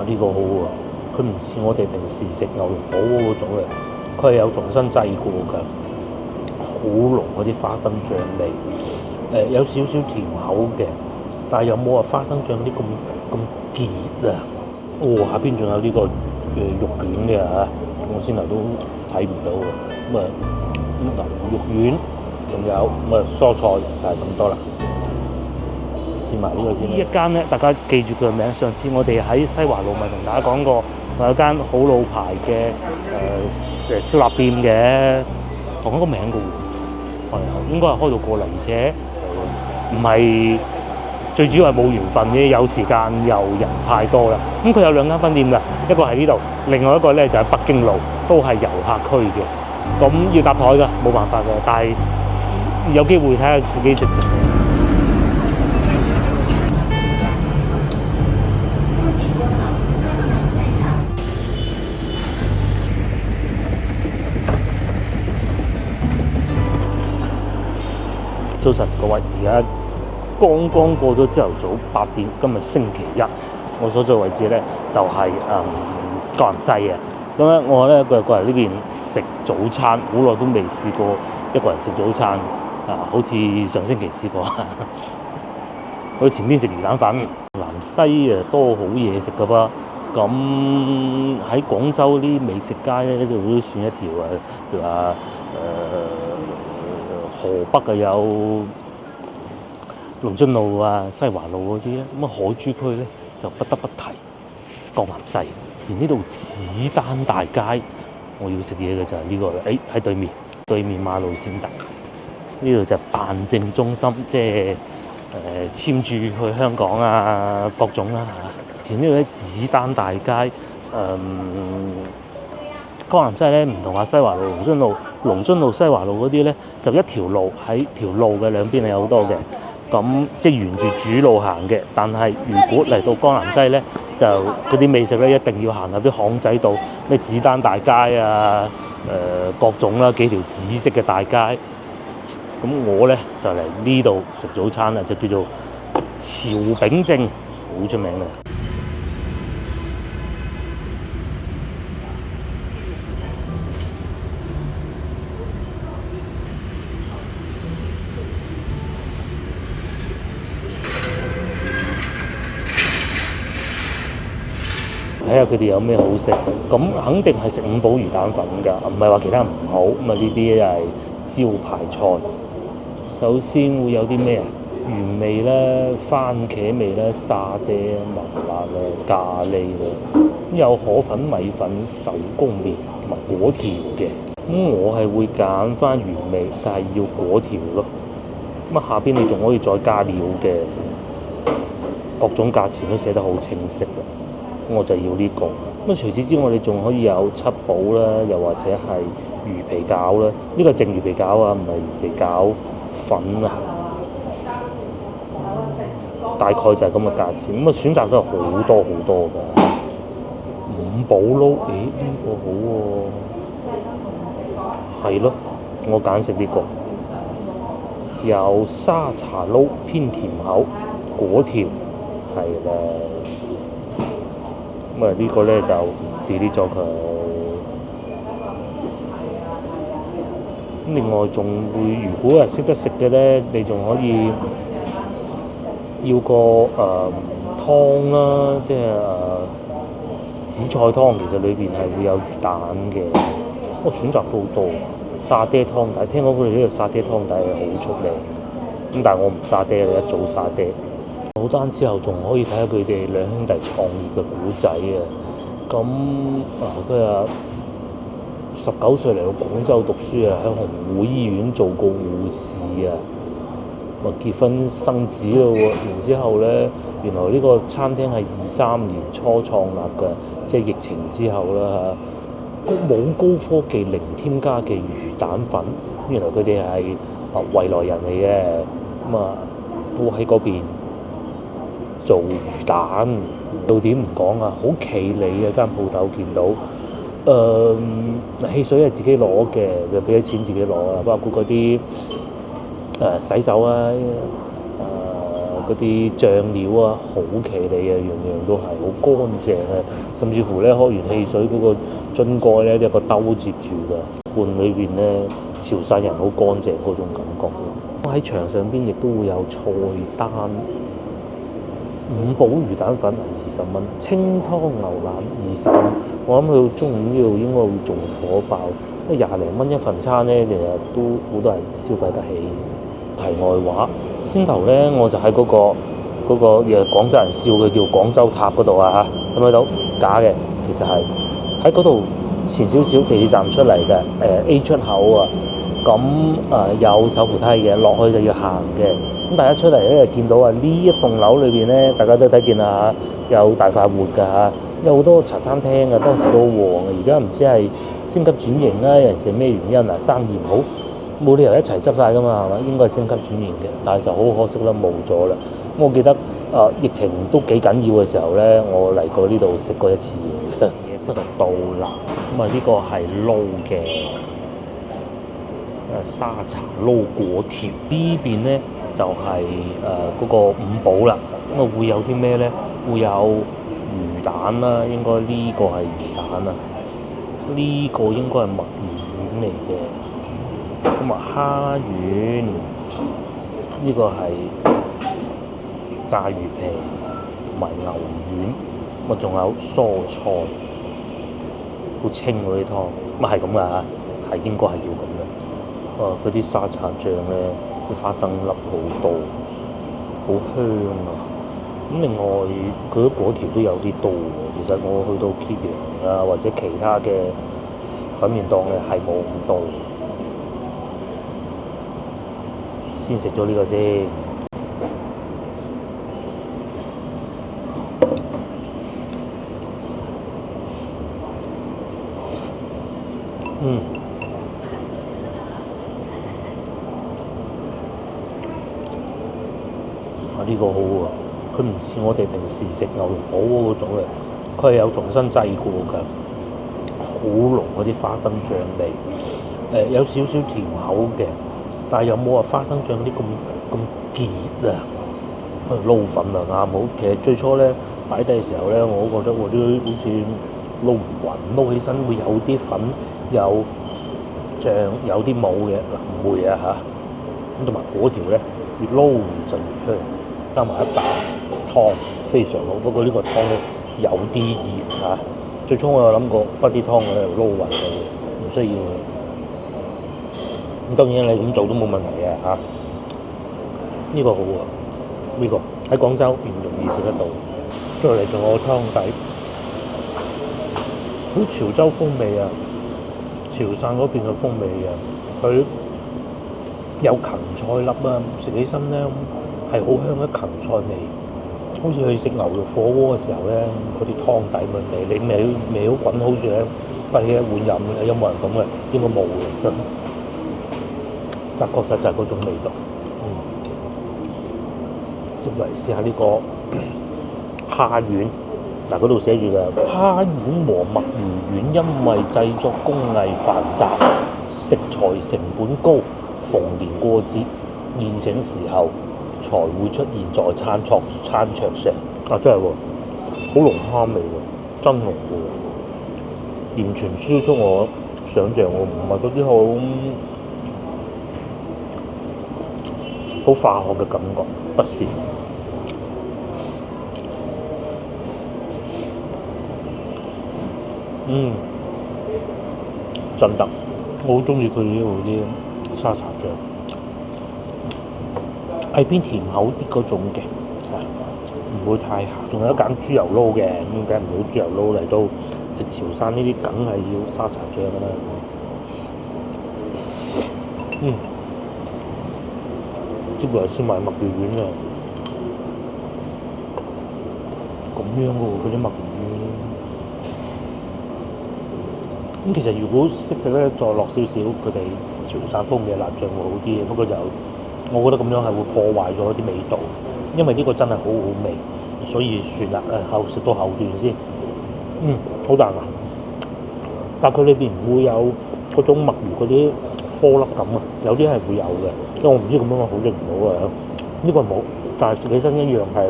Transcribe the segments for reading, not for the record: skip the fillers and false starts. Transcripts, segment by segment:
呢個好喎，佢唔似我哋平時食牛肉火鍋嗰種嘅，佢係有重新製過㗎，好濃嗰啲花生醬味，有少少甜口嘅，但係又冇話花生醬啲咁結啊。下邊仲有呢個肉丸嘅嚇，我先頭都睇唔到喎。咁牛肉丸，仲有蔬菜就係咁多啦。試埋呢個先。呢一間咧，大家記住佢嘅名。上次我哋喺西華路咪同大家講過，有間好老牌嘅燒臘店嘅，同一個名嘅喎。應該係開到過嚟，而且唔係。最主要係冇緣分嘅，有時間又人太多啦。咁佢有2間分店㗎，一個喺呢度，另外一個咧就喺北京路，都係遊客區嘅。咁要搭台㗎，冇辦法㗎。但係有機會睇下自己食。早晨各位，而家剛剛過咗朝頭早8點，今日星期一，我所在位置咧就係江南西啊。咁咧我咧過嚟呢邊食早餐，好耐都未試過一個人食早餐啊！好似上星期試過，去前邊食魚蛋粉。南西多好嘢食噶噃。咁喺廣州啲美食街咧，呢度都算一條譬如話河北有龍津路啊、西華路嗰啲咧，咁海珠區咧就不得不提江南西。而呢度子丹大街，我要食嘢嘅就係呢個啦。喺對面馬路先得。呢度就係辦證中心，即係簽注去香港啊各種啦嚇。前呢度喺子丹大街，江南西咧唔同話西華路、龍津路、西華路嗰啲咧，就一條路，喺條路嘅兩邊係有好多嘅。咁即係沿住主路行嘅，但係如果嚟到江南西咧，就嗰啲美食咧一定要行入啲巷仔度，咩子丹大街啊，各種啦，幾條紫色嘅大街。咁我咧就嚟呢度食早餐啦，就叫做潮炳正，好出名嘅。睇下佢哋有咩好食，咁肯定係食五寶魚蛋粉㗎，唔係話其他唔好。咁呢啲係招牌菜。首先會有啲咩啊？原味啦、番茄味啦、沙爹、麻辣啦、咖喱啦，有河粉、米粉、手工麵同埋果條嘅。咁我係會揀翻原味，但係要果條咯。咁下邊你仲可以再加料嘅，各種價錢都寫得好清晰嘅。我就要呢個。咁除此之外，你仲可以有七寶啦，又或者係魚皮餃啦。呢個係淨魚皮餃啊，唔係魚皮餃粉啊。大概就係咁嘅價錢。咁選擇都係好多好多㗎。五寶撈，呢個好喎。係咯，我揀食呢個。有沙茶撈，偏甜口，果條係啦。咁呢個咧就 delete 咗佢。咁另外仲會，如果係識得食嘅咧，你仲可以要個湯啦，即係紫菜湯，其實裏邊係會有魚蛋嘅。我選擇都好多，沙爹湯底，聽講佢哋呢個沙爹湯底係好出名。咁但係我唔沙爹，一早沙爹。早單之後仲可以睇下佢哋兩兄弟創業嘅古仔啊！咁佢話19歲嚟到廣州讀書啊，喺紅湖醫院做過護士啊，結婚生子咯喎。然之後咧，原來呢個餐廳係23年初創立嘅，即係疫情之後啦嚇。冇高科技、零添加嘅魚蛋粉，原來佢哋係惠來人嚟嘅，都喺嗰邊做魚蛋。到點唔講啊，好企理啊間鋪頭，見到汽水係自己攞嘅，就俾咗錢自己攞啦。包括嗰啲洗手啊、嗰啲醬料啊，好企理啊，樣樣都係好乾淨啊，甚至乎咧開完汽水嗰個樽蓋咧，有個兜接住㗎，罐裏邊咧潮汕人好乾淨嗰種感覺。我喺牆上邊亦都會有菜單，五寶魚蛋粉20蚊，清湯牛腩20蚊。我諗去到中午呢度應該會仲火爆，因為20零蚊一份餐咧，其實都好多人消費得起。題外話，先頭咧我就喺嗰個廣州人笑佢叫廣州塔嗰度啊嚇，睇唔睇到？假嘅，其實係喺嗰度前少少地鐵站出嚟嘅A 出口啊，咁有手扶梯嘅，落去就要行嘅。咁大家出嚟咧就見到啊，呢一棟樓裏邊咧，大家都睇見啦嚇，有大快活㗎嚇，有好多茶餐廳啊，當時都好旺啊。而家唔知係升級轉型啦，有陣時係咩原因啊？生意唔好，冇理由一齊執晒㗎嘛，係嘛？應該係升級轉型嘅，但係就好可惜啦，冇咗啦。咁我記得疫情都幾緊要嘅時候咧，我嚟過呢度食過一次嘢。嘢食就到啦，咁啊呢個係撈嘅沙茶撈果條，呢邊咧就係嗰個五寶啦。咁啊會有啲咩咧？會有魚蛋啦，應該呢個係魚蛋啊，呢個應該係墨魚丸嚟嘅。咁啊蝦丸，呢個係炸魚皮同埋牛丸，咁啊仲有蔬菜，好清嗰啲湯，咁係咁噶嚇，係應該係要咁嘅。嗰啲沙茶醬咧，啲花生粒好多，好香啊！咁另外佢啲果條都有啲多喎。其實我去到揭陽啊，或者其他嘅粉麵檔咧係冇咁多。先食咗呢個先。呢個好喎，佢唔似我哋平時食牛肉火鍋嗰種嘅，佢係有重新製過㗎，好濃嗰啲花生醬味，有少少甜口嘅，但係有冇話花生醬嗰啲咁結啊？撈粉啊啱好，其實最初咧擺低嘅時候咧，我都覺得我都好似撈唔勻，撈起身會有啲粉，有醬，有啲冇嘅，嗱唔會啊嚇，咁同埋果條咧越撈就越香。加埋一啖湯非常好，不過呢個湯咧有啲熱嚇。最初我有諗過不啲湯喺度撈勻佢，唔需要。咁當然你咁做都冇問題嘅嚇。呢個好啊，呢個喺廣州唔容易食得到。再嚟仲有個湯底，好潮州風味啊，潮汕嗰邊嘅風味啊，佢有芹菜粒啊，食起身咧〜係好香嘅芹菜味，好似去食牛肉火鍋嘅時候咧，嗰啲湯底咁味，你味好滾，好似咧擺起一碗飲嘅，有冇人咁嘅？應該冇嘅，但確實就係嗰種味道。接嚟試下呢個蝦丸，嗱嗰度寫住嘅蝦丸和墨魚丸，因為製作工藝繁雜，食材成本高，逢年過節宴請時候才會出現在餐桌上。啊，真係喎，好濃蝦味喎，真濃喎，完全超出我想象喎，唔係嗰啲好化學嘅感覺，不是。真得，我好中意佢呢度啲沙茶醬。係偏甜口啲嗰種嘅，唔會太鹹。仲有一間豬油撈嘅，咁梗唔好豬油撈嚟到食潮汕呢啲，梗係要沙茶醬㗎啦。接落嚟先買墨魚丸啊！咁樣嘅喎，嗰啲墨魚丸。咁其實如果識食咧，再落少少佢哋潮汕風嘅辣醬會好啲嘅，不過就我覺得咁樣係會破壞咗啲味道，因為呢個真係好好味，所以算啦。後食到後段先。好彈啊！但佢裏邊唔會有嗰種墨魚嗰啲顆粒感啊，有啲係會有嘅，因為我唔知咁樣好定唔好啊。呢個冇。但係食起身一樣係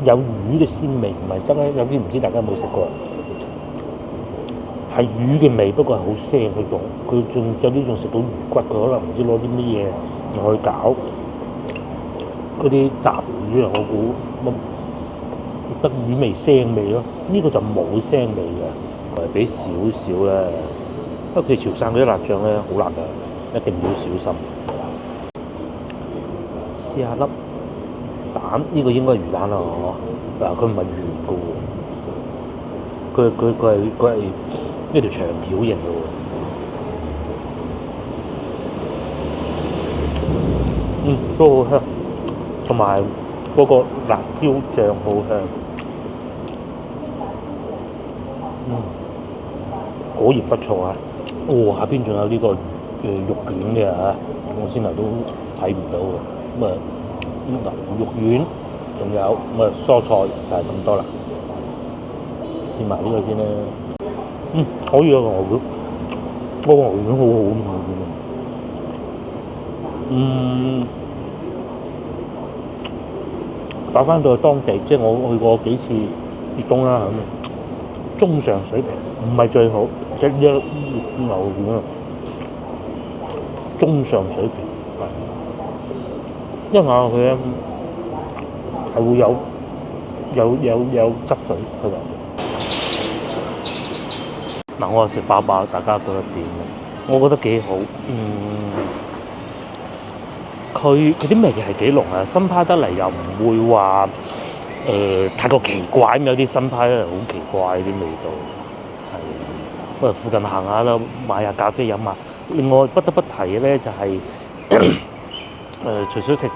有魚嘅鮮味，唔係得咧。有啲唔知大家有冇食過，係魚嘅味，不過係好腥嗰種。佢仲有啲仲食到魚骨，佢可能唔知攞啲乜嘢去搞嗰啲雜魚啊。我估得魚味腥味咯，呢個就冇腥味嘅，係俾少少咧。不過佢潮汕嗰啲辣醬咧好辣㗎，一定要小心。試下粒蛋，呢個應該係魚蛋啦，嗱佢唔係圓嘅喎，佢係呢條長條形嘅喎。都好香，同埋嗰個辣椒醬好香。果然不錯啊！下邊仲有呢個肉丸嘅嚇，我先頭都睇唔到喎。咁肉丸，仲有蔬菜就係咁多啦。試埋呢個先啦。可以啊，牛丸，嗰個牛丸好好味。打翻到去當地，即係我去過幾次粵東啦，中上水平，唔係最好，即係牛丸啊，中上水平。一咬落去咧係會有汁水喺度。嗱，我食飽飽，大家覺得點？我覺得幾好。佢啲味係幾濃啊，新派得嚟又唔會話太過奇怪。有啲新派咧好奇怪啲味道。係，附近行下啦，買下咖啡飲下。另外不得不提嘅咧就係、除咗食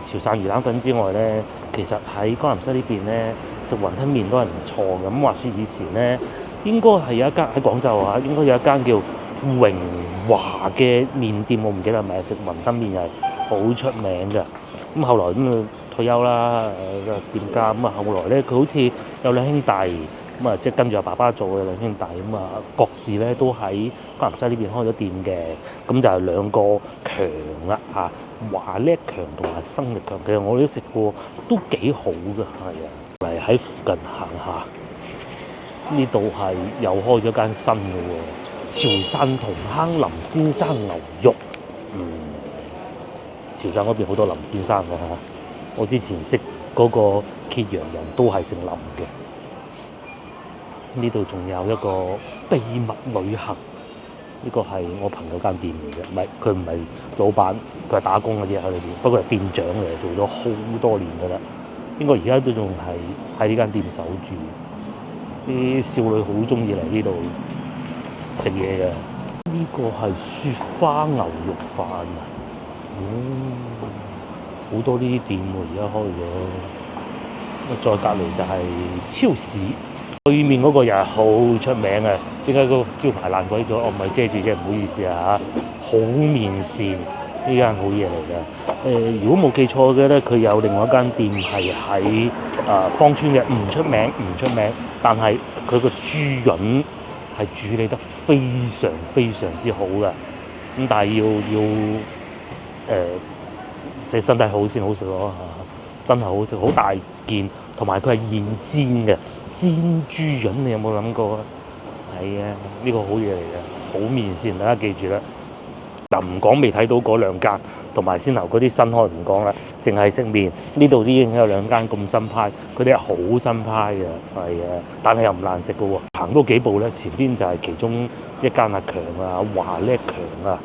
潮汕魚蛋粉之外咧，其實喺江南西呢邊咧食雲吞麵都係唔錯嘅。咁話説以前咧，應該係有一間喺廣州啊，應該有一間叫榮華嘅麵店，我唔記得係咪食雲吞麵係好出名嘅。咁後來退休啦，店家咁後來咧佢好似有兩兄弟。即係跟住阿爸爸做嘅兩兄弟，各自咧都喺江南西呢邊開咗店嘅，咁就係兩個強啦嚇，華叻強同埋生力強，其實我都食過，都幾好嘅，係啊。嚟喺附近行下，呢度係又開咗間新嘅喎，潮汕同坑林先生牛肉。潮汕嗰邊好多林先生㗎嚇，我之前識嗰個揭陽人都係姓林嘅。呢度仲有一個秘密旅行，呢個係我朋友間店嚟嘅，佢唔係老闆，佢係打工嗰啲喺裏邊，不過係店長嚟，做咗好多年㗎啦。應該而家都仲係喺呢間店守住。啲少女好中意嚟呢度食嘢嘅。呢個係雪花牛肉飯啊！好多呢啲店喎，而家開咗。再隔離就係超市。對面嗰個又係好出名嘅，點解個招牌爛鬼咗？我唔係遮住啫，唔好意思啊嚇。好麵線呢間好嘢嚟嘅。如果冇記錯嘅咧，佢有另外一間店係喺芳村嘅，唔出名，但係佢個豬潤係處理得非常非常之好嘅。咁但係要即係身體好先好食咯嚇，真係好食，好大件，同埋佢係現煎嘅。煎豬潤你有冇諗過啊？係啊，呢個好嘢嚟嘅，好麵線，大家記住啦。嗱，唔講未睇到嗰兩間，同埋先頭嗰啲新開唔講啦，淨係食麵。呢度已經有兩間咁新派，佢哋係好新派嘅，係啊，但係又唔難食嘅喎。行多幾步咧，前邊就係其中一間阿強啊，華叻強啊。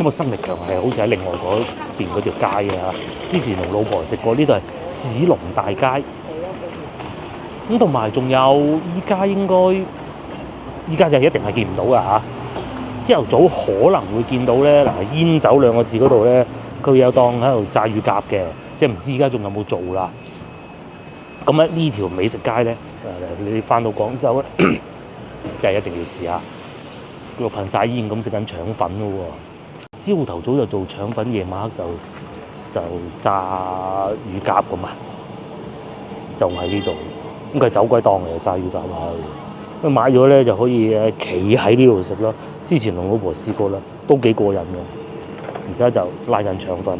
咁生力強係好似喺另外嗰邊嗰條街啊。之前同老婆食過，呢度係紫龍大街。咁同埋仲有依家就一定係見唔到㗎嚇。朝頭早可能會見到咧，煙酒兩個字嗰度咧，佢有檔喺度炸乳鴿嘅，即係唔知依家仲有冇做啦。咁咧呢條美食街咧，你翻到廣州咧，就係一定要試下。佢噴晒煙咁食緊腸粉嘅喎，朝頭早就做腸粉，夜晚黑就炸乳鴿咁啊，就喺呢度。咁佢係走鬼檔嚟，炸乳鴿啊！咁買咗咧就可以企喺呢度食咯。之前同老婆試過啦，都幾過癮嘅。而家就拉緊腸粉，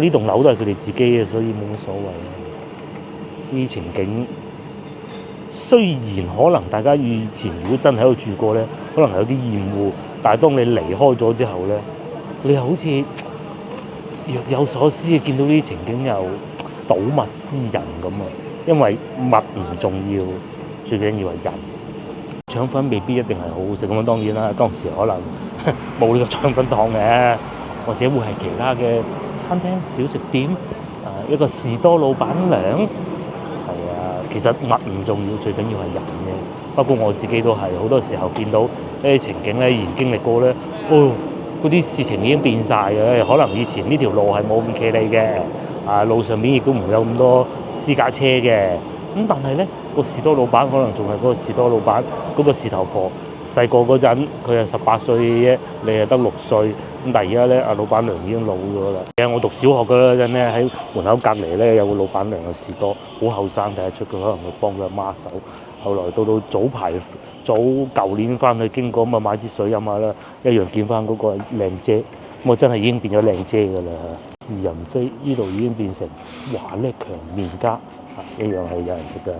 呢棟樓都係佢哋自己嘅，所以冇乜所謂。呢啲情景雖然可能大家以前如果真係喺度住過咧，可能有啲厭惡，但係當你離開咗之後咧，你又好似若有所思嘅見到呢啲情景又睹物思人咁啊！因為物唔重要，最緊要係人。腸粉未必一定係好好食咁啊！當然啦，當時可能冇呢個腸粉檔嘅，或者會係其他嘅餐廳小食店，一個士多老闆娘，係啊，其實物唔重要，最緊要係人嘅。包括我自己都係好多時候見到呢啲情景咧，而經歷過咧，嗰啲事情已經變晒嘅。可能以前呢條路係冇咁企理嘅，路上面亦都唔會有咁多私家車嘅。咁但係咧，個士多老闆可能仲係嗰個士多老闆，嗰個士頭婆。細個嗰陣佢係18歲嘅啫，你係得6歲。咁但係而家咧，阿老闆娘已經老咗啦。其實我讀小學嗰陣咧，喺門口隔離咧有個老闆娘嘅士多，好後生，睇得出佢可能會幫佢阿媽手。後來到舊年翻去經過咁啊，買支水飲下啦，一樣見翻嗰個靚姐。咁我真係已經變咗靚姐㗎啦。是人非呢度已經變成華叻強麵家，一樣係有人食㗎。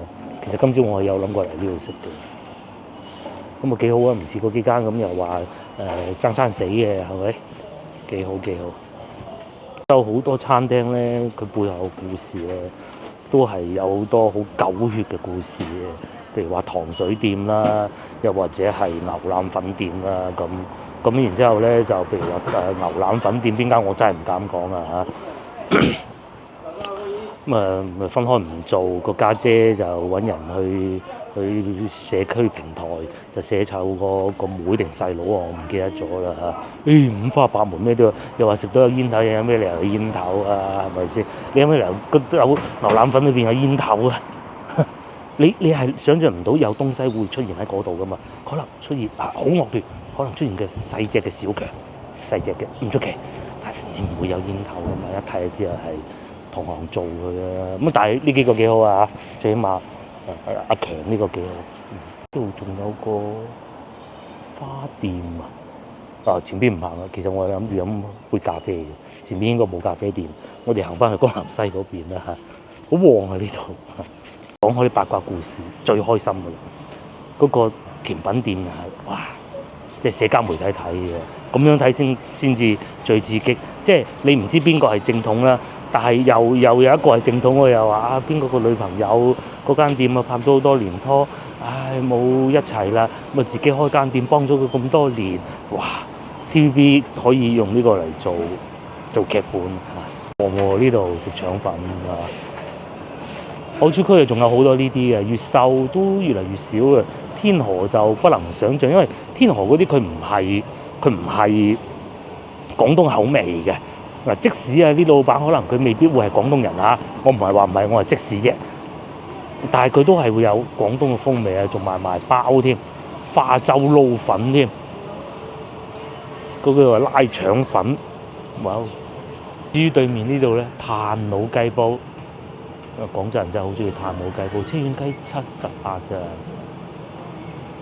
其實今朝我係有諗過嚟呢度食嘅。咁啊幾好啊，唔似嗰幾間咁又話爭生死嘅，係咪？幾好。有好多餐廳咧，佢背後嘅故事咧，都係有好多好狗血嘅故事嘅。譬如話糖水店啦，又或者係牛腩粉店啦，咁然之後咧就譬如話牛腩粉店邊間我真係唔敢講啊嚇。咁咪分開唔做，個家姐就揾人去社區平台就寫湊個妹定細佬我唔記得咗啦嚇。五花八門咩都有，又話食到有煙頭，有咩理由有煙頭啊？係咪先？你有咩理由有牛腩粉裏邊有煙頭啊？你係想像唔到有東西會出現喺嗰度噶嘛？可能出現好惡劣，可能出現嘅細隻嘅小強，細隻嘅唔出奇，但係你唔會有煙頭噶嘛？一睇就知係同行做佢啦。咁但係呢幾個幾好啊，最起碼阿強呢個幾好。呢度仲有個花店前邊唔行啦。其實我諗住飲杯咖啡嘅，前邊應該冇咖啡店。我哋行翻去江南西嗰邊啦嚇，好旺啊呢度。講開啲八卦故事，最開心㗎啦！嗰個甜品店係哇，即係社交媒體睇嘅，咁樣睇先至最刺激。即係你唔知邊個係正統啦，但係又有一個係正統，我又話邊個個女朋友嗰間店拍咗好多年拖，冇一齊啦，咁自己開間店幫咗佢咁多年，哇 ！TVB 可以用呢個嚟做劇本喎，呢度食腸粉啊！澳珠區仲有好多呢啲嘅，越秀都越嚟越少嘅。天河就不能想像，因為天河嗰啲佢唔係廣東口味嘅。嗱，即使啲老闆可能佢未必會係廣東人嚇，我唔係話唔係，我係即使啫。但係佢都係會有廣東嘅風味啊，仲賣包添，花洲撈粉添，嗰個拉腸粉，哇！至於對面呢度咧，炭佬雞煲。廣州人真係好中意炭佬雞煲，清遠雞78咋，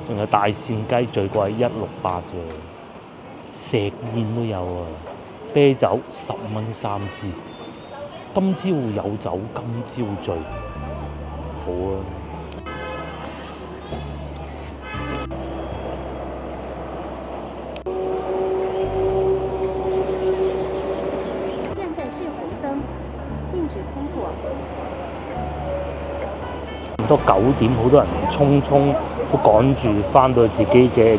仲有大扇雞最貴168咋，石燕都有啊，啤酒10蚊3支，今朝有酒今朝醉，好啊！現在是紅燈，禁止通過。多9點，好多人匆匆都趕住翻到自己嘅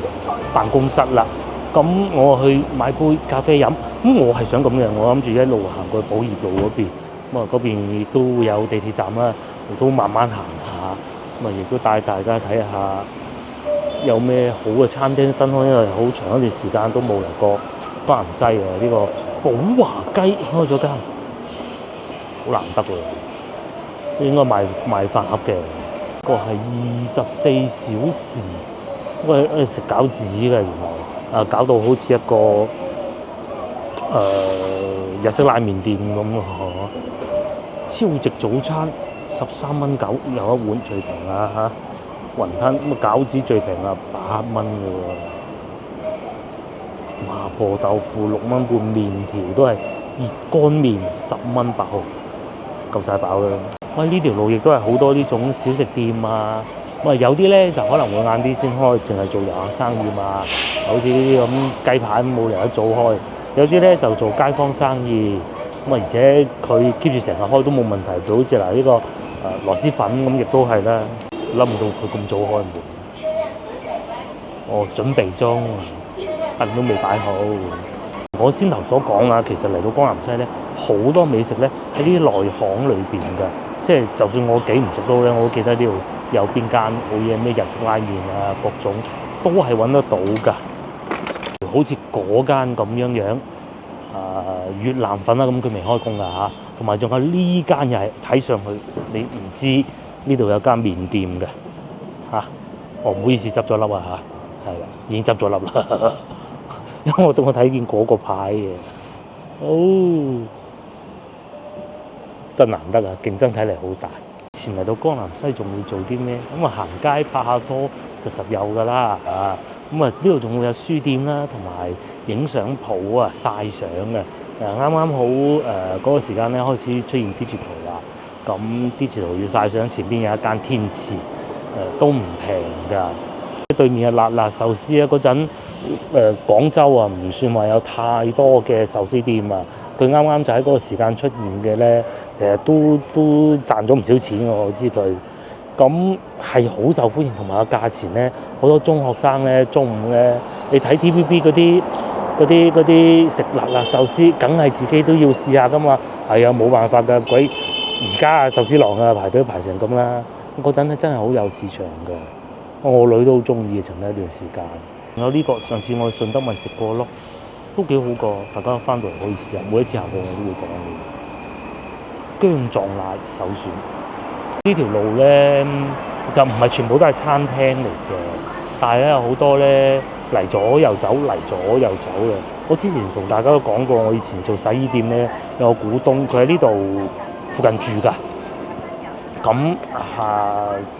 辦公室啦。咁我去買杯咖啡飲，咁我係想咁嘅，我諗住一路行過寶業路嗰邊，咁啊嗰邊亦都有地鐵站啦，亦都慢慢行下，咁啊亦都帶大家睇下有咩好嘅餐廳新開，因為好長一段時間都冇嚟過江南西啊。呢個寶華雞開咗間，好難得喎。應該賣飯盒嘅，個係24小時，食餃子嘅原來，搞到好似一個日式拉麵店咁超值早餐13.9蚊有一碗最平啦嚇，雲吞咁餃子最平8蚊嘅喎，麻婆豆腐6蚊半，麵條都係熱乾麵10蚊8毫，夠晒飽啦。喂，呢條路亦都係好多呢種小食店啊。喂，有啲咧就可能會晏啲先開，淨係做遊客生意嘛。好似呢啲咁雞排冇理由一早開。有啲咧就做街坊生意，咁啊而且佢 keep 住成日開都冇問題。就好似嗱呢個螺絲粉咁，亦都係啦。諗唔到佢咁早開門。哦，準備中，凳都未擺好。我先頭所講啊，其實嚟到江南西咧，好多美食咧喺啲內巷裏邊㗎。即係就算我幾唔熟都咧，我都記得呢度有邊間好嘢，咩日式拉麵啊，各種都係揾得到㗎。好似嗰間咁樣，越南粉啦，咁佢未開工㗎嚇。同埋仲有呢間又係睇上去你唔知呢度有間麵店嘅嚇。哦，唔好意思，執咗笠啊嚇，係啦，已經執咗笠啦。因為我睇見嗰個牌嘅，真難得啊！競爭睇嚟好大。以前嚟到江南西仲會做啲咩？咁啊行街拍下拖就實有㗎啦啊！咁啊呢度仲會有書店啦，同埋影相鋪啊曬相嘅。啱啱好嗰個時間咧開始出現 digital 啦。咁 digital 要曬相，前邊有一間天池，都唔平㗎。對面嘅辣辣壽司啊，嗰陣廣州啊唔算話有太多嘅壽司店啊，佢啱啱就喺嗰個時間出現嘅咧，其實都賺咗唔少錢喎，我知佢。咁係好受歡迎，同埋個價錢咧，好多中學生咧中午咧，你睇 TVB 嗰啲食辣辣壽司，梗係自己都要試下噶嘛。係啊，冇辦法㗎，鬼而家啊壽司郎啊排隊排成咁啦。嗰陣咧真係好有市場㗎。我女都好中意，曾經一段時間。仲有呢個上次我去順德咪食過咯，都幾好個，大家翻到嚟可以試下。每一次行過我都會講嘅。薑撞奶首選。呢條路咧就唔係全部都係餐廳嚟嘅，但係咧有好多咧嚟左又走，嚟左又走嘅。我之前同大家都講過，我以前做洗衣店咧有個股東，佢喺呢度附近住㗎。咁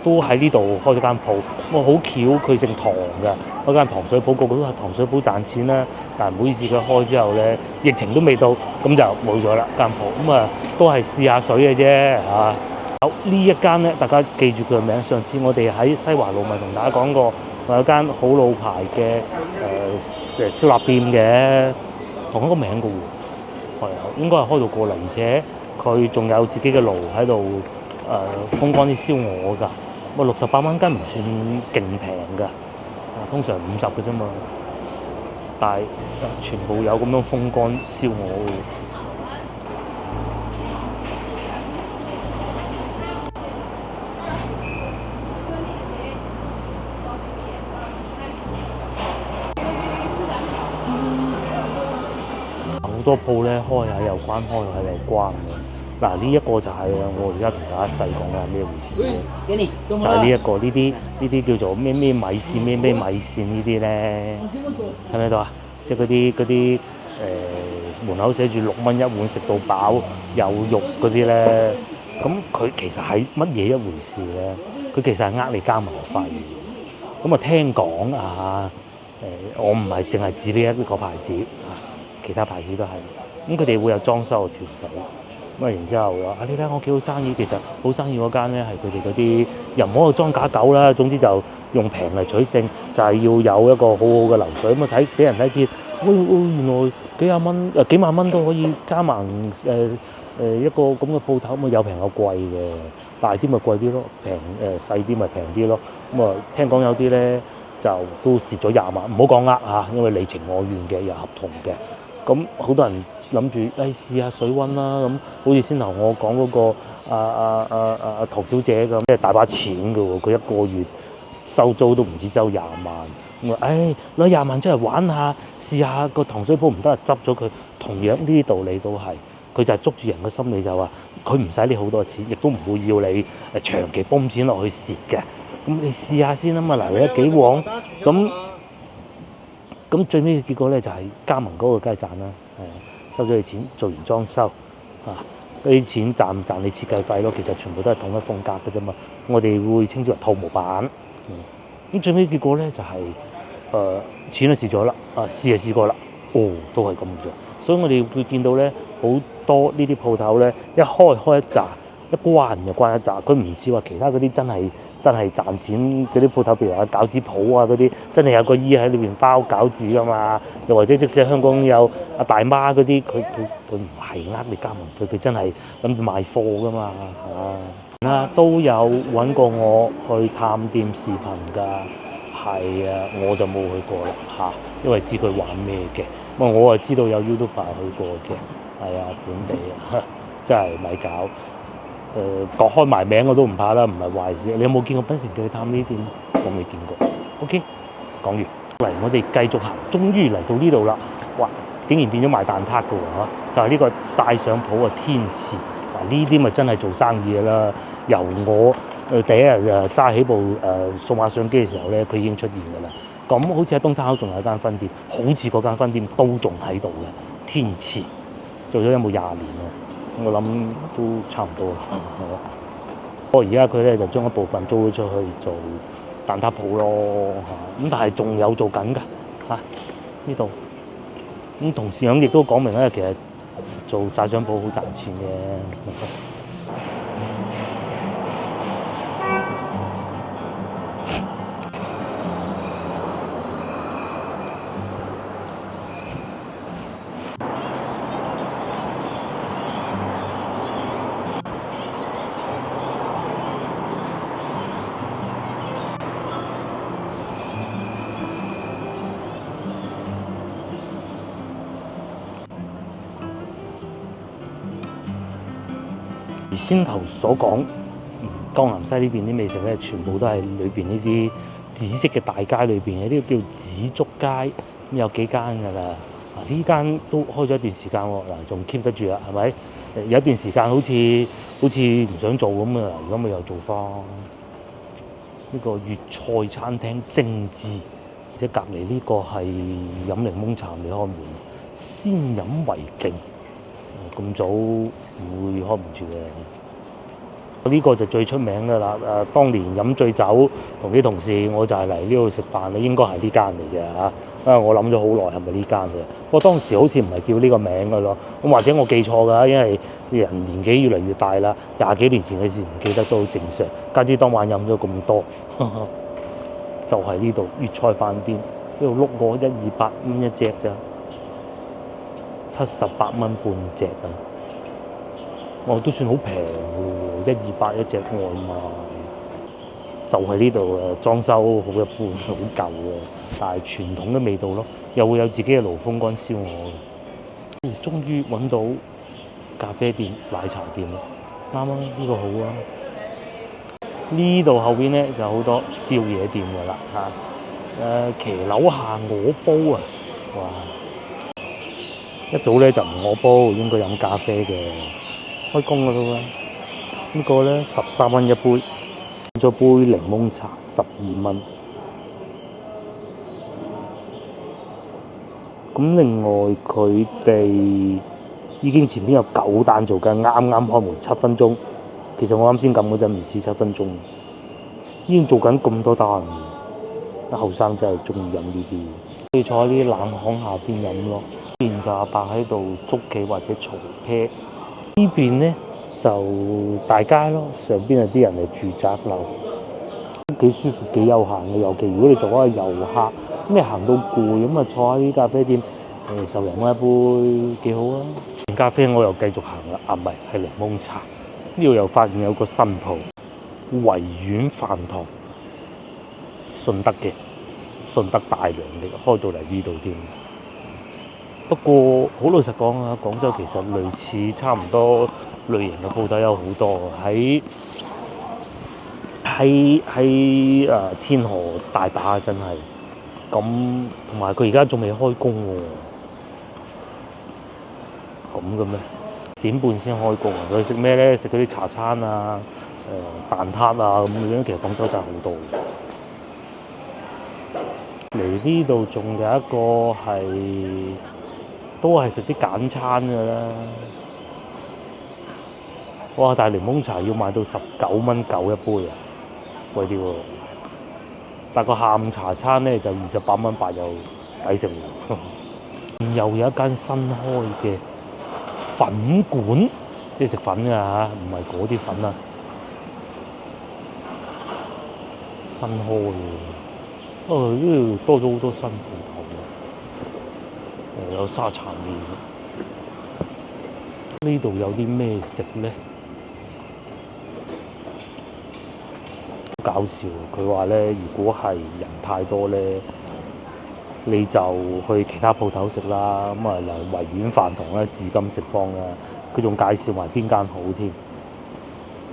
都喺呢度開咗間鋪，好巧佢姓唐嘅，嗰間糖水鋪個個都係糖水鋪賺錢啦。但係唔好意思，佢開之後咧，疫情都未到，咁就冇咗啦間鋪。咁都係試下水嘅啫嚇。有呢一間咧，大家記住佢嘅名。上次我哋喺西華路咪同大家講過，有間好老牌嘅燒臘店嘅，同一個名嘅喎，係應該係開到過嚟，而且佢仲有自己嘅爐喺度。風乾啲燒鵝㗎，68蚊斤唔算勁平㗎，通常50嘅啫嘛。但係全部有咁樣風乾燒鵝嘅。好多鋪咧開下又關，開下又關嘅。嗱呢一個就係我而家同大家細講嘅係咩回事？就係呢一個呢啲叫做咩米線咩米線呢啲咧，睇唔睇到啊？即係嗰啲門口寫住6蚊一碗食到飽有肉嗰啲咧，咁佢其實係乜嘢一回事咧？佢其實係呃你加盟費。咁啊聽講啊我唔係淨係指呢一個牌子其他牌子都係。咁佢哋會有裝修嘅團隊。咁然之後話你睇我幾好生意，其實好生意嗰間咧係佢哋嗰啲又唔好去裝假狗啦，總之就用平嚟取勝，就係要有一個好好嘅流水。咁啊睇俾人睇見，原來幾萬蚊都可以加埋一個咁嘅鋪頭，咁啊有平有貴嘅，大啲咪貴啲咯，細啲咪平啲咯。咁啊聽講有啲咧就都蝕咗20萬，唔好講嚇，因為你情我願嘅有合同嘅。咁好多人諗住試下水溫啦，咁好似先頭我講嗰個唐小姐咁，即係大把錢㗎喎，佢一個月收租都唔止收20萬，咁攞20萬出嚟玩下，試下個糖水鋪唔得啊，執咗佢。同樣呢啲道理都係，佢就係捉住人嘅心理，就話佢唔使你好多錢，亦都唔會要你長期泵錢落去蝕嘅。咁你試下先啊嘛，嗱你一幾旺咁最尾嘅結果咧就係加盟嗰個梗係賺啦，收咗你錢，做完裝修嗰啲錢賺唔賺你設計費咯，其實全部都係統一風格嘅啫嘛，我哋會稱之為套模板。咁最尾結果咧就係錢都蝕咗啦，試就試過啦，都係咁啫。所以我哋會見到咧好多呢啲鋪頭咧，一開一紮，一關就關一紮。佢唔似話其他嗰啲真係賺錢嗰啲鋪頭，譬如話餃子鋪啊嗰啲，真係有個姨喺裏邊包餃子噶嘛。又或者即使喺香港有阿大媽嗰啲，佢唔係呃你加盟費，佢真係諗住賣貨噶嘛都有揾過我去探店視頻㗎。係啊，我就冇去過啦因為知佢玩咩嘅。我係知道有 YouTuber 去過嘅，係啊，本地真係咪搞？講開埋名我都唔怕啦，唔係壞事。你有冇見過檳城記去探呢店？我未見過。OK， 講完嚟，我哋繼續行，終於嚟到呢度啦！哇，竟然變咗賣蛋撻㗎喎就係呢個曬相鋪嘅天賜。嗱，呢啲咪真係做生意㗎啦。由我第一日揸起部數碼相機嘅時候咧，佢已經出現㗎啦。咁好似喺東山口仲有間分店，好似嗰間分店都仲喺度嘅。天賜做咗有冇20年啊？我諗都差唔多啦。不過而家佢咧就將一部分租咗出去做蛋撻鋪咯咁但係仲有做緊㗎呢度。咁同時亦都講明咧，其實做曬相鋪好賺錢嘅。而先頭所講，江南西呢邊啲美食咧，全部都係裏邊呢啲紫色嘅大街裏邊嘅，呢個叫紫竹街，咁有幾間㗎啦。呢間都開咗一段時間喎，仲 keep 得住啦，係咪？有一段時間好似唔想做咁啊，而家咪又做翻呢個粵菜餐廳精緻，而且隔離呢個係飲檸檬茶未開門，先飲為敬。咁早會開唔住嘅。呢個就最出名㗎啦。當年飲醉酒同啲同事，我就係嚟呢度食飯啦，應該係呢間嚟嘅我諗咗好耐係咪呢間嘅？不過當時好似唔係叫呢個名㗎咯。咁或者我記錯㗎，因為人年紀越嚟越大啦，20幾年前嘅事唔記得都好正常。加之當晚飲咗咁多，就係呢度粵菜飯店，呢度碌我128蚊一隻咋。78蚊半隻都算好平喎，128一隻外賣，就係呢度裝修好一般，好舊但係傳統嘅味道咯，又會有自己嘅爐風乾燒鵝終於揾到咖啡店、奶茶店啦，啱啊，呢個好啊。呢度後邊咧就好多宵夜店㗎啦騎樓下鵝煲哇！一早咧就唔鵝煲，應該飲咖啡嘅。開工㗎啦喎，呢個咧13蚊一杯，咗杯檸檬茶12蚊。咁另外佢哋已經前面有9單做緊，啱啱開門7分鐘。其實我啱先撳嗰陣唔止7分鐘，已經做緊咁多單。啲後生真係中意飲呢啲，可以坐喺啲冷巷下邊飲咯。呢邊就阿伯喺度捉棋或者嘈啤，呢邊咧就大街咯，上邊有啲人係住宅樓，都幾舒服幾悠閒嘅。尤其如果你做開遊客，咁你行到攰咁啊，坐喺啲咖啡店，10零蚊一杯幾好啊！咖啡我又繼續行啦，唔係檸檬茶。呢度又發現有個新鋪，維園飯堂，順德嘅，順德大良嚟開到嚟呢度添。不過好老實講啊，廣州其實類似差唔多類型嘅鋪頭有好多，喺天河大把真係。咁同埋佢而家仲未開工喎，咁嘅咩？點半先開工啊？佢食咩咧？食嗰啲茶餐啊、蛋撻啊咁樣。其實廣州真係好多。嚟呢度仲有一個都係食啲簡餐㗎啦。哇！但係檸檬茶要賣到19蚊9一杯啊，貴啲喎。但個下午茶餐咧就28蚊8又抵食喎。又有一間新開嘅粉館，即係食粉㗎嚇，唔係嗰啲粉啊，新開嘅。呢度多咗好多新鋪頭喎，有沙茶麵。呢度有啲咩食咧？好搞笑，佢話咧，如果係人太多咧，你就去其他鋪頭食啦。咁啊，維園飯堂啦、紫金食坊啦，佢仲介紹埋邊間好添。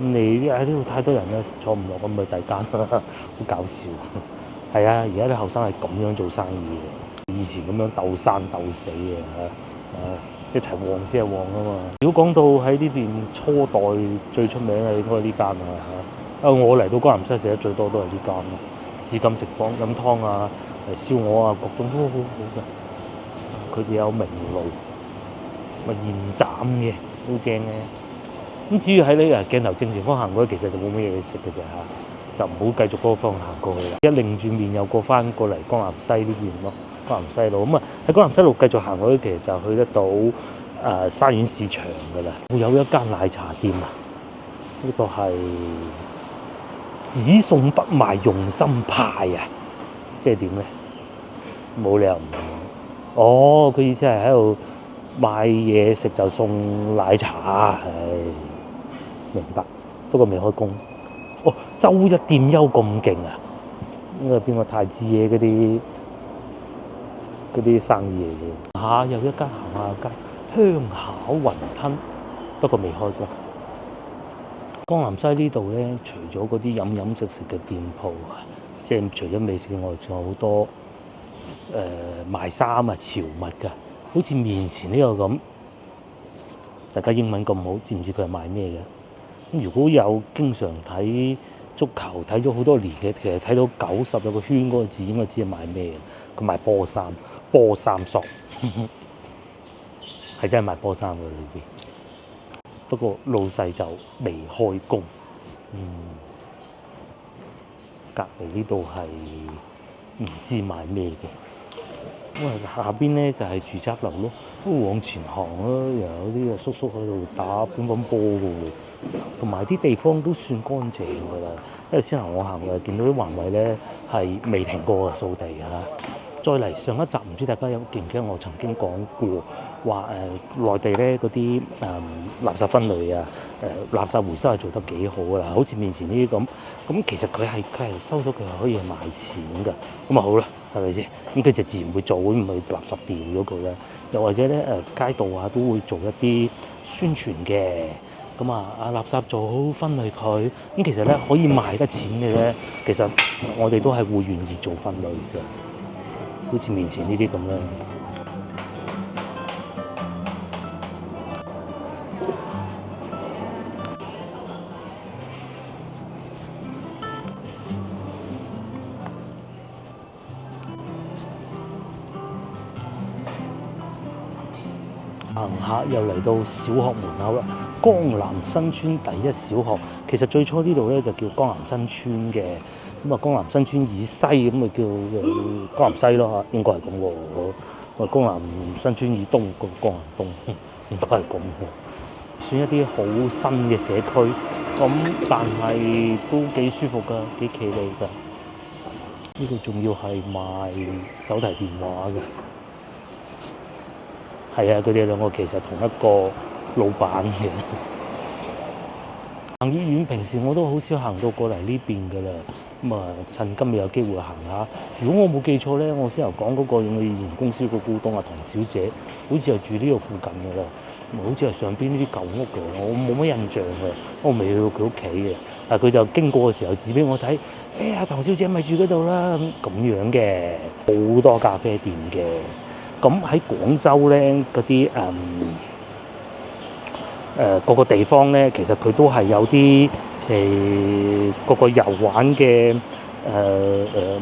咁你喺呢度太多人咧，坐唔落咁咪第間啦，好搞笑。係啊，而家啲後生係咁樣做生意嘅，以前咁樣鬥生鬥死嘅一齊旺先係旺啊嘛。如果講到喺呢邊初代最出名嘅，應該係呢間啊。我嚟到江南西食得最多都係呢間咯，紫金食坊飲湯啊、燒鵝啊，各種都好好嘅。佢哋有明爐，咪現斬嘅，好正嘅。咁至於喺呢鏡頭正前方行過去，其實就冇乜嘢食嘅啫嚇。就唔好繼續嗰個方向行過去啦，一擰轉面又過翻過嚟江南西呢邊咯，江南西路咁啊，喺江南西路繼續行過去，其實就去得到沙園市場噶啦。有一間奶茶店啊，呢個係只送不賣用心派啊，即係點咧？冇理由唔講。哦，佢意思係喺度買嘢食就送奶茶，明白。不過未開工。哦，周一店休咁勁啊！應該係邊個太子爺嗰啲生意嚟嘅。有一間行下街香巧雲吞，不過未開工。江南西呢度咧，除咗嗰啲飲食嘅店鋪啊，即係除咗美食外，仲有好多賣衫啊、潮物㗎，好似面前呢個咁。大家英文咁好，知唔知佢係賣咩嘅？咁如果有經常睇足球睇咗好多年嘅，其實睇到90有個圈嗰個字，應該知係賣咩嘅。佢賣波衫索，係真係賣波衫嘅裏邊。不過老細就未開工。隔離呢度係唔知賣咩嘅。咁下邊咧就係住宅樓咯。往前行啦，又有啲叔叔喺度打乒乓波嘅喎。同埋啲地方都算乾淨㗎啦，因為先行我行嘅見到啲環衞咧係未停過嘅掃地嚇。再嚟上一集唔知大家記唔記得我曾經講過話內地咧嗰啲垃圾分類啊、垃圾回收係做得幾好㗎啦，好似面前呢啲咁其實佢係收咗佢係可以賣錢㗎，咁啊好啦，係咪先？咁佢就自然會做，唔係垃圾掉咗佢啦。又或者咧街道啊都會做一啲宣傳嘅。咁垃圾做好分類佢，咁其實咧可以賣得錢嘅咧，其實我哋都係會願意做分類嘅，好似面前呢啲咁樣。行下又嚟到小學門口啦，江南新村第一小學。其實最初呢度咧就叫江南新村嘅，咁江南新村以西咁咪叫江南西咯嚇，應該係咁喎。江南新村以東個江南東，應該係咁喎。算一啲好新嘅社區，但係都幾舒服㗎，幾企理㗎。呢度仲要係賣手提電話嘅。係啊，佢哋兩個其實同一個老闆嘅。行越遠，平時我都好少行到過嚟呢邊㗎啦。趁今日有機會行下。如果我冇記錯咧，我先頭講嗰個用我以前公司個股東唐小姐，好似係住呢度附近㗎啦。好似係上邊呢啲舊屋㗎，我冇乜印象㗎，我未去到佢屋企嘅。但佢就經過嘅時候指俾我睇，唐小姐咪住嗰度啦，咁樣嘅，好多咖啡店嘅。咁喺廣州咧，嗰啲各個地方咧，其實佢都係有啲各個遊玩嘅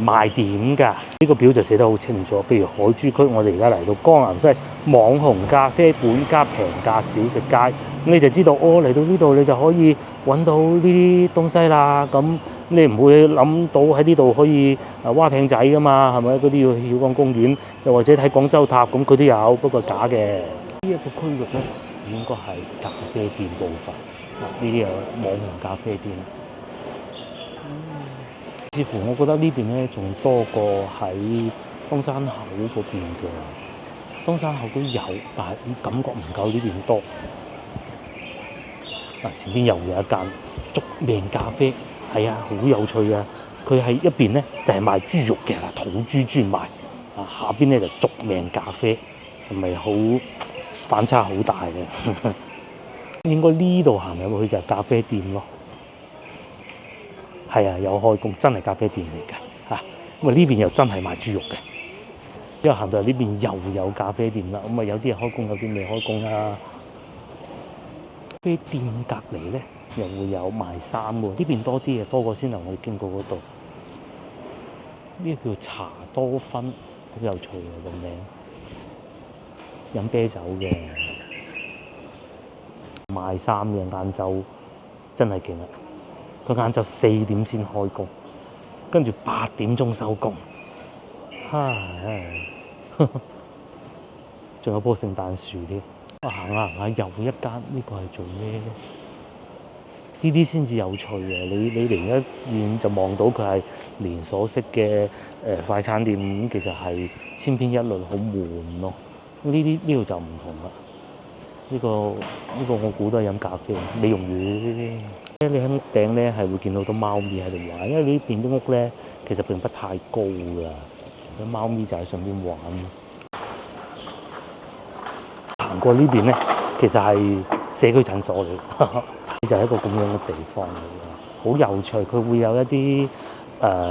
賣點㗎。呢個表就寫得好清楚。譬如海珠區，我哋而家嚟到江南西網紅咖啡館加平價小食街，咁你就知道嚟到呢度你就可以揾到呢啲東西啦。咁你唔會諗到喺呢度可以蛙艇仔噶嘛，係咪？嗰啲要曉港公園，又或者睇廣州塔咁，佢都有，不過假嘅。呢一個區域咧，就應該係咖啡店部分。呢啲網紅咖啡店。似乎我覺得呢邊咧仲多過喺東山口嗰邊嘅。東山口都有，但係感覺唔夠呢邊多。前邊又有一間續命咖啡，係啊，好有趣啊！佢係一邊咧就係賣豬肉嘅，土豬專賣，下邊咧就續命咖啡，係咪好反差好大嘅？應該呢度行入去就係咖啡店咯。係啊，有開工，真係咖啡店嚟㗎嚇。咁啊呢邊又真係賣豬肉嘅，之後行到嚟呢邊又有咖啡店啦。咁啊有啲係開工，有啲未開工啦。咖啡店隔離咧又會有賣衫喎，呢邊多啲嘅，多過先頭我哋經過嗰度。呢個叫茶多芬，好有趣喎個名。飲啤酒嘅，賣衫嘅，晏晝真係勁啊！佢晏晝4點先開工，跟住8點鐘收工。仲有棵聖誕樹添。行下行下又一間，呢個係做咩咧？呢啲先至有趣嘅。你離一遠就望到佢係連鎖式嘅快餐店，咁其實係千篇一律，好悶咯。呢度就唔同啦。呢個我估都係飲咖啡，美容院。你喺屋頂咧係會見到好多貓咪喺度玩，因為呢邊啲屋咧其實並不太高㗎，啲貓咪就喺上邊玩。行過呢邊咧，其實係社區診所嚟，就係一個咁樣嘅地方嚟嘅，好有趣。佢會有一啲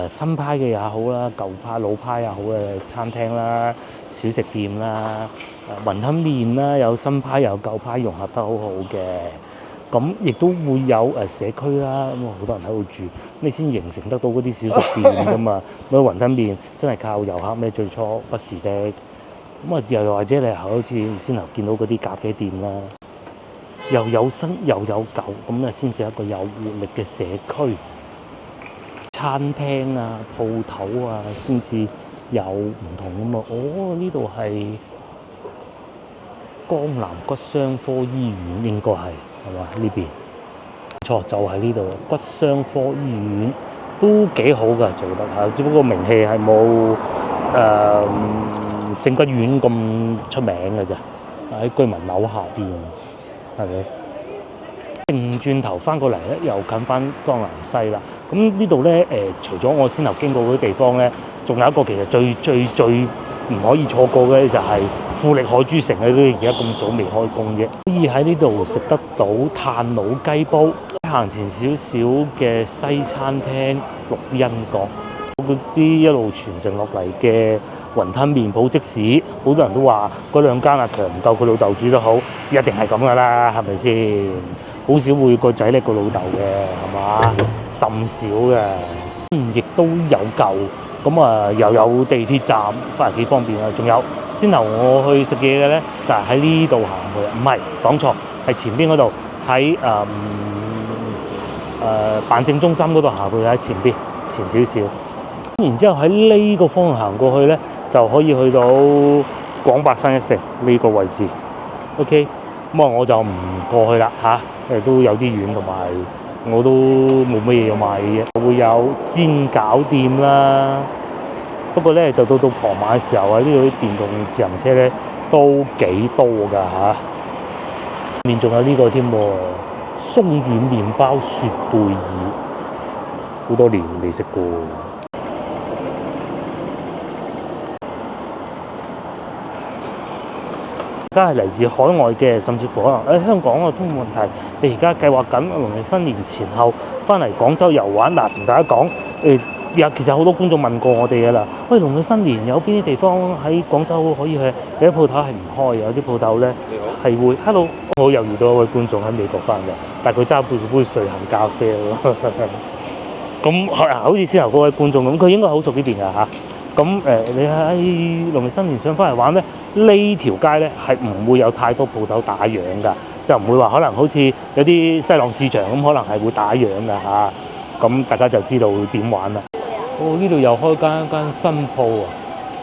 新派嘅也好啦，舊派老派也好嘅餐廳啦、小食店啦、雲吞麵啦，有新派有舊派融合得好好嘅。咁亦都會有社區啦，咁好多人喺度住，你先形成得到嗰啲小食店㗎嘛。嗰雲吞麵真係靠遊客咩？最初不是的。咁啊，又或者你好似先頭見到嗰啲咖啡店啦，又有新又有舊，咁啊先至一個有活力嘅社區。餐廳啊、鋪頭啊，先至有唔同咁啊。哦，呢度係江南骨傷科醫院，應該係嘛？呢邊錯就係呢度骨傷科醫院，都幾好㗎，做得嚇，只不過名氣係冇正骨院咁出名嘅啫，喺居民樓下邊，係咪？轉轉頭翻過嚟咧，又近翻江南西啦。咁呢度咧除咗我先頭經過嗰啲地方咧，仲有一個其實最唔可以錯過嘅就係富力海珠城咧，都而家咁早未開工啫。可以喺呢度食得到炭爐雞煲，行前少少嘅西餐廳綠茵閣，嗰啲一路傳承落嚟嘅雲吞麵鋪，即使好多人都話嗰兩間阿強唔夠佢老豆煮得好，一定係咁噶啦，係咪先？好少會個仔叻過老豆嘅，係嘛？甚少嘅。亦都有舊，咁啊又有地鐵站，翻嚟幾方便啊！仲有先頭我去食嘢嘅咧，就係喺呢度行去，唔係講錯，係前邊嗰度喺辦證中心嗰度行去，喺前邊前少少。然之後喺呢個方向行過去咧，就可以去到廣百新一城呢個位置。OK，咁我就唔過去啦嚇，都有啲遠，同埋我都冇乜嘢要買嘅啫。會有煎餃店啦，不過咧就到傍晚嘅時候啊，呢度啲電動自行車咧都幾多㗎嚇。面仲有呢個添喎，鬆軟麵包雪貝爾，好多年未食過。而家係嚟自海外嘅，甚至乎可能香港嘅都冇問題。你而家計劃緊農曆新年前後翻嚟廣州遊玩，嗱，同大家講其實好多觀眾問過我哋㗎啦。喂，農曆新年有邊啲地方喺廣州可以去？有啲鋪頭係唔開，有啲鋪頭咧係會。Hello，我又遇到一位觀眾喺美國翻嘅，但係佢揸杯瑞幸咖啡咯。咁好似先頭嗰位觀眾咁，佢應該好熟呢邊㗎嚇。咁你喺農曆新年想翻嚟玩咧，呢條街咧係唔會有太多鋪頭打烊㗎，就唔會話可能好似有啲西朗市場咁，可能係會打烊㗎嚇。咁大家就知道點玩啦。哦，呢度又開間新鋪啊！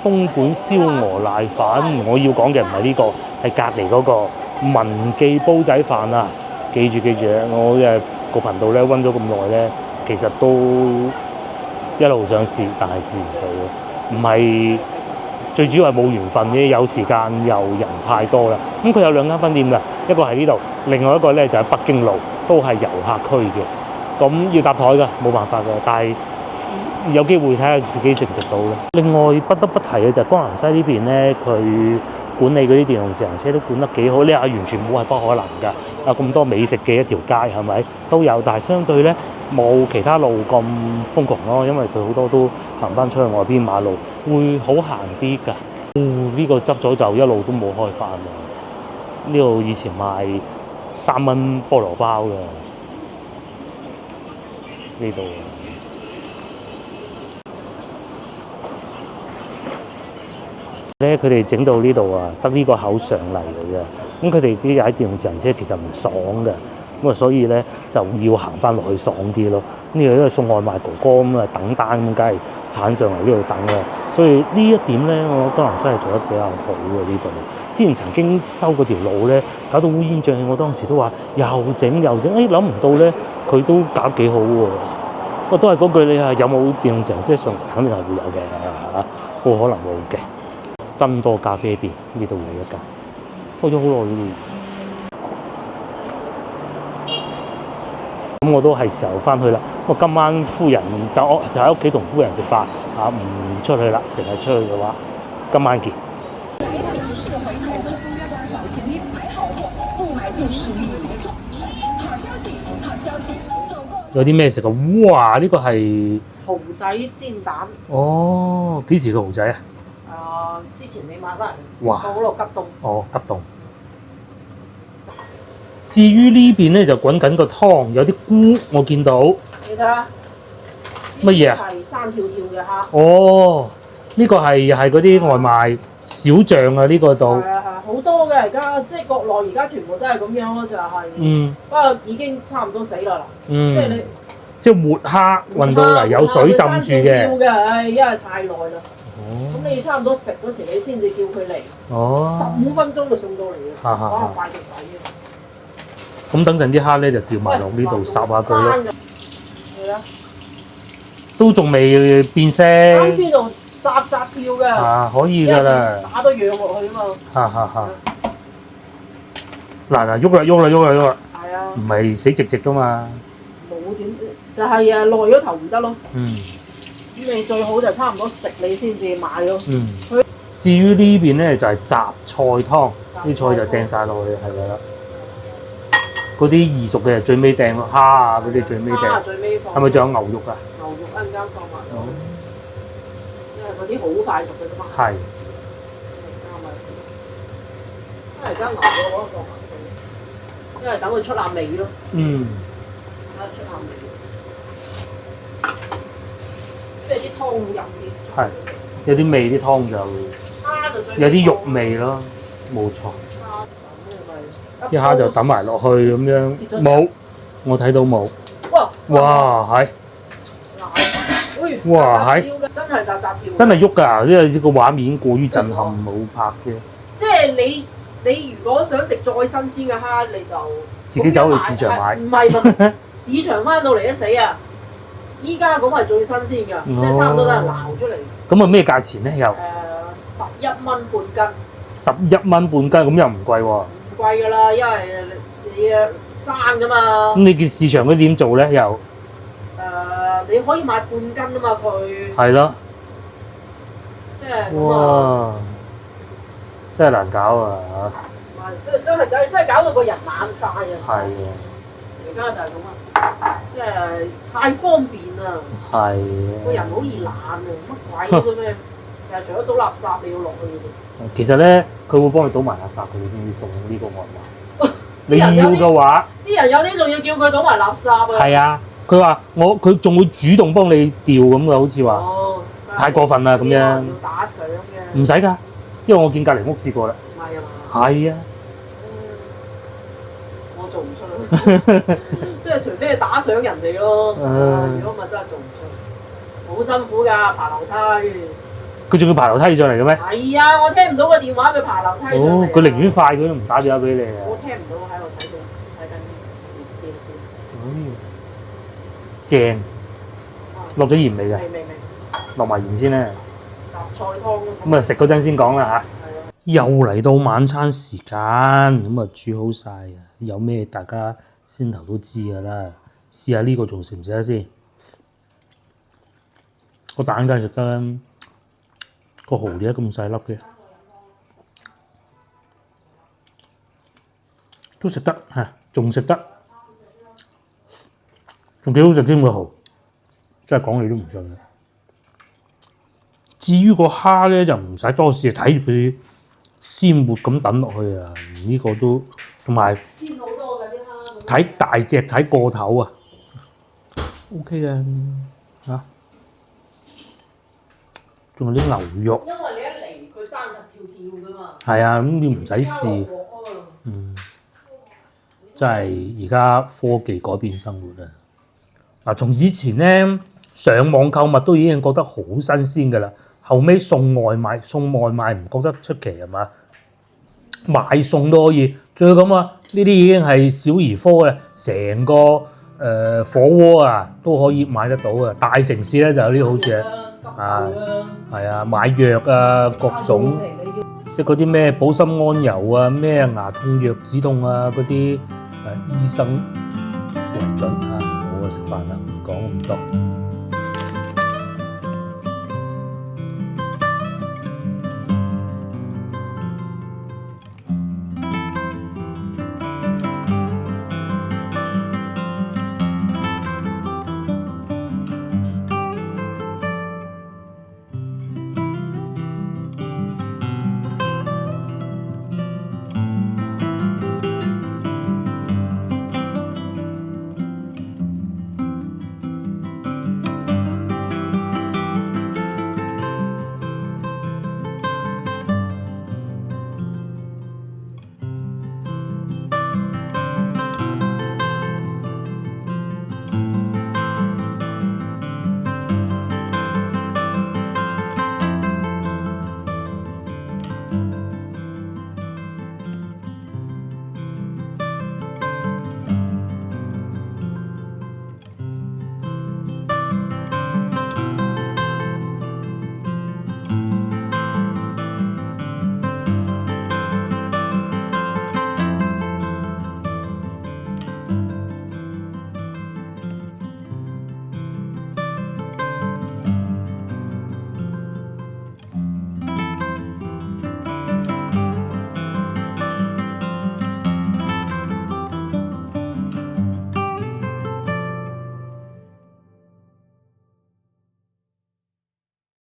東莞燒鵝瀨粉，我要講嘅唔係呢個，係隔離嗰個文記煲仔飯啊！記住啊！我個頻道咧温咗咁耐咧，其實都一路想試，但係試唔到，唔係最主要係冇緣分嘅，有時間又人太多啦。咁佢有2間分店㗎，一個喺呢度，另外一個咧就喺北京路，都係遊客區嘅。咁要搭台㗎，冇辦法㗎，但係有機會睇下自己食唔食到啦。另外不得不提嘅就係江南西呢邊咧，佢管理嗰啲電動自行車都管得幾好。你話完全冇係不可能㗎。有咁多美食嘅一條街係咪都有？但係相對咧冇其他路咁瘋狂咯，因為佢好多都行翻出去外邊馬路，會好行啲㗎。呢個執咗就一路都冇開翻啦。呢度以前賣3蚊菠蘿包㗎，呢度。咧佢哋整到呢度啊，得呢個口上嚟嘅啫。咁佢哋啲踩電動自行車其實唔爽嘅，咁啊所以咧就要行翻落去爽啲咯。呢度因為送外賣哥哥咁啊等單咁，梗係鏟上嚟呢度等啦。所以呢一點咧，我江南西係做得比較好嘅呢度。之前曾經修嗰條路咧，搞到烏煙瘴氣，我當時都話又整，諗唔到咧佢都搞幾好喎。不過都係嗰句，你係有冇電動自行車上，肯定係會有嘅嚇，不過可能冇嘅。真多咖啡店，呢度有一間，開咗好耐嘅。咁我都係時候翻去啦。我今晚夫人就喺屋企同夫人食飯嚇，唔出去啦。成日出去嘅話，今晚見。有啲咩食啊？哇！呢個係蠔仔煎蛋。哦，幾時嘅蠔仔啊？之前你買翻嚟，哇！好落急凍。哦，急凍。至於呢邊咧就滾緊個湯，有啲菇我見到。你睇下。乜嘢啊？係生跳跳嘅蝦。哦，呢個係嗰啲外賣小醬啊，呢個度。係啊，好多嘅而家，即係國內而家全部都係咁樣咯，就係。不過已經差唔多死啦。即係你。即係活蝦運到嚟有水浸住嘅。生跳嘅，唉，因為太耐啦。咁你差唔多食嗰時，你先至叫佢嚟。哦。15分鐘就送到嚟嘅。哇！快極快嘅。咁等陣啲蝦咧就掉埋落呢度烚下佢咯。係啊。都仲未變色。啱先度烚跳嘅。可以㗎啦。打多樣落去啊嘛。嗱，喐啦。係啊。唔係死直㗎嘛。冇點，就係耐咗頭唔得咯。咁你最好就差唔多食你先至買咯。至於呢邊咧就係雜菜湯，啲菜就掟晒落去，係咪啦？嗰啲易熟嘅最尾掟蝦啊，嗰啲最尾掟。蝦最尾放。係咪仲有牛肉啊？牛肉一陣間放埋。因為嗰啲好快熟嘅啫嘛。係。因為而家牛肉嗰個放埋佢，因為等佢出下味咯。出下味。即係啲湯好飲啲。係，有啲味啲湯就有啲肉味咯，冇錯。啲蝦就抌埋落去咁樣，冇，我睇到冇。哇！係。哇！係。真係扎扎跳。真係喐㗎，因為呢個畫面過於震撼，冇拍嘅。即係你如果想食再新鮮嘅蝦，你就自己走去市場買。唔係市場翻到嚟一死啊！依家咁係最新鮮㗎，即係差唔多都係撈出嚟。咁啊咩價錢咧？又11蚊半斤。11蚊半斤，咁又唔貴喎。唔貴㗎啦，因為你生㗎嘛。咁你見市場嗰啲點做咧？又你可以買半斤啊嘛，佢。係咯。即係咁哇！真係難搞啊嚇！真係搞到個人懶晒啊！係啊。而家就係咁啊！即係太方便啦。係。個人好易懶啊！乜鬼啫咩？就係除咗倒垃圾，你要落去嘅啫。其實咧，佢會幫你倒埋垃圾，佢先至送呢個外賣。你要嘅話，啲人有啲仲要叫佢倒埋垃圾啊。係啊，佢話佢仲會主動幫你掉咁嘅，好似話。哦。太過分啦咁樣。要打賞嘅。唔使㗎，因為我見隔離屋試過啦。唔係啊嘛。係啊。我做唔出啦。即係除非係打賞人哋咯，如果咪真係做唔出，好辛苦㗎，爬樓梯。佢仲要爬樓梯上嚟嘅咩？係啊，我聽唔到個電話，佢爬樓梯上嚟。哦，佢寧願快，佢都唔打電話俾你啊！我聽唔到，喺度睇緊電視。正，落咗鹽未㗎？未。落埋鹽先啦。雜菜湯咯。咁啊，食嗰陣先講啦嚇。又嚟到晚餐時間，咁啊煮好晒啊！有咩大家先頭都知㗎啦。試下呢個仲食唔食得先？個蛋梗係食得啦，個蠔點解咁細粒嘅？都食得嚇，仲食得，仲幾好食添個蠔，真係講你都唔信啊！至於個蝦咧就唔使多試，睇住佢鮮活咁等落去啊！呢個都同埋鮮好多㗎啲蝦。睇大隻睇個頭啊 ，OK 嘅嚇，仲有啲牛肉。因為你一嚟佢生日跳跳㗎嘛。係啊，咁你唔使試。真係而家科技改變生活啊！嗱，從以前咧上網購物都已經覺得好新鮮㗎啦，後尾送外賣唔覺得出奇係嘛？買餸都可以，仲要咁啊！呢啲已經係小兒科嘅，成個火鍋啊都可以買得到啊！大城市咧就有呢個好處啊，係啊，買藥啊各種，即係嗰啲咩保心安油啊、咩牙痛藥止痛啊嗰啲。醫生為準啊！好啊，食飯啦，唔講咁多。